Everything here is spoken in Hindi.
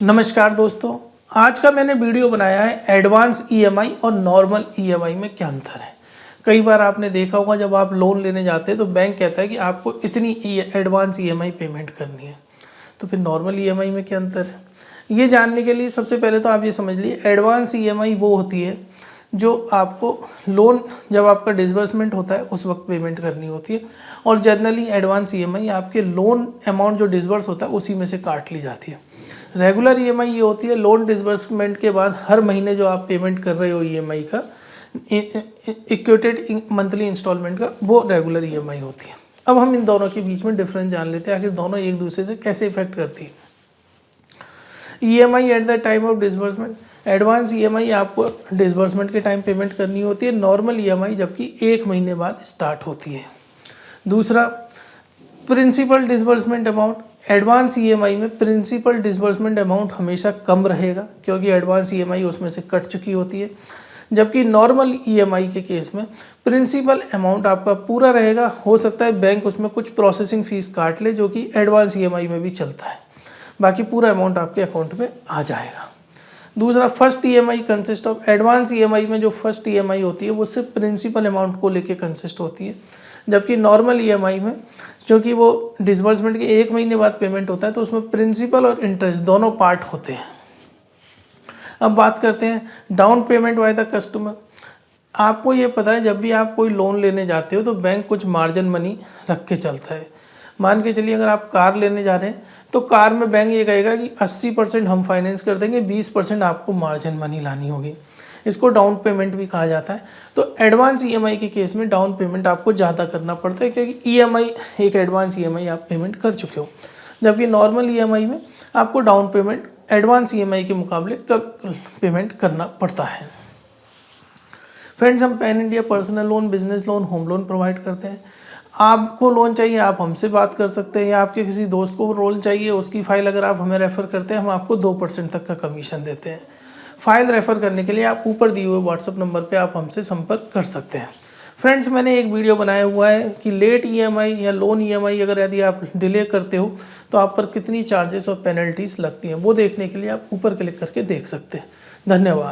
नमस्कार दोस्तों, आज का मैंने वीडियो बनाया है एडवांस ईएमआई और नॉर्मल ईएमआई में क्या अंतर है। कई बार आपने देखा होगा जब आप लोन लेने जाते हैं तो बैंक कहता है कि आपको इतनी एडवांस ईएमआई पेमेंट करनी है। तो फिर नॉर्मल ईएमआई में क्या अंतर है, ये जानने के लिए सबसे पहले तो आप ये समझ लीजिए एडवांस ईएमआई वो होती है जो आपको लोन जब आपका डिसबर्समेंट होता है उस वक्त पेमेंट करनी होती है, और जनरली एडवांस ईएमआई आपके लोन अमाउंट जो डिसबर्स होता है उसी में से काट ली जाती है। रेगुलर ईएमआई ये होती है लोन डिसबर्समेंट के बाद हर महीने जो आप पेमेंट कर रहे हो ईएमआई का इक्वेटेड मंथली इंस्टॉलमेंट का, वो रेगुलर ईएमआई होती है। अब हम इन दोनों के बीच में डिफरेंस जान लेते हैं, आखिर दोनों एक दूसरे से कैसे इफेक्ट करती है। EMI at the time of disbursement, advance EMI आपको डिसबर्समेंट के टाइम पेमेंट करनी होती है, नॉर्मल ईएमआई जबकि 1 महीने बाद स्टार्ट होती है। दूसरा, principal disbursement amount, advance EMI में प्रिंसिपल डिसबर्समेंट अमाउंट हमेशा कम रहेगा क्योंकि एडवांस ईएमआई उसमें से कट चुकी होती है, जबकि नॉर्मल ईएमआई के केस में प्रिंसिपल अमाउंट आपका पूरा रहेगा। हो सकता है बैंक उसमें कुछ प्रोसेसिंग फीस काट ले जो कि एडवांस ईएमआई में भी चलता है, बाकी पूरा अमाउंट आपके अकाउंट में आ जाएगा। दूसरा, first EMI consist of, advance EMI में जो फर्स्ट ईएमआई होती है वो सिर्फ प्रिंसिपल अमाउंट को लेके कंसिस्ट होती है, जबकि नॉर्मल ईएमआई में क्योंकि वो डिसबर्समेंट के 1 महीने बाद पेमेंट होता है तो उसमें प्रिंसिपल और इंटरेस्ट दोनों पार्ट होते हैं। अब बात करते हैं down payment by the customer. आपको ये पता है जब भी आप कोई लोन लेने जाते हो तो बैंक कुछ मार्जिन मनी रख के चलता है। मान के चलिए अगर आप कार लेने जा रहे हैं तो कार में बैंक ये कहेगा कि 80% हम फाइनेंस कर देंगे, 20% आपको मार्जिन मनी लानी होगी। इसको डाउन पेमेंट भी कहा जाता है। तो एडवांस ईएमआई के केस में डाउन पेमेंट आपको ज़्यादा करना पड़ता है क्योंकि ईएमआई एक एडवांस ईएमआई आप पेमेंट कर चुके हो, जबकि नॉर्मल ईएमआई में आपको डाउन पेमेंट एडवांस ईएमआई के मुकाबले कम पेमेंट करना पड़ता है। फ्रेंड्स, हम pan India personal loan, business loan, home loan provide करते हैं। आपको लोन चाहिए आप हमसे बात कर सकते हैं, या आपके किसी दोस्त को लोन चाहिए उसकी फ़ाइल अगर आप हमें रेफ़र करते हैं हम आपको 2% तक का कमीशन देते हैं। फ़ाइल रेफ़र करने के लिए आप ऊपर दिए हुए व्हाट्सअप नंबर पे आप हमसे संपर्क कर सकते हैं। फ्रेंड्स, मैंने एक वीडियो बनाया हुआ है कि लेट ईएमआई या लोन ईएमआई अगर यदि आप डिले करते हो तो आप पर कितनी चार्जेस और पेनल्टीज़ लगती हैं, वो देखने के लिए आप ऊपर क्लिक करके देख सकते हैं। धन्यवाद।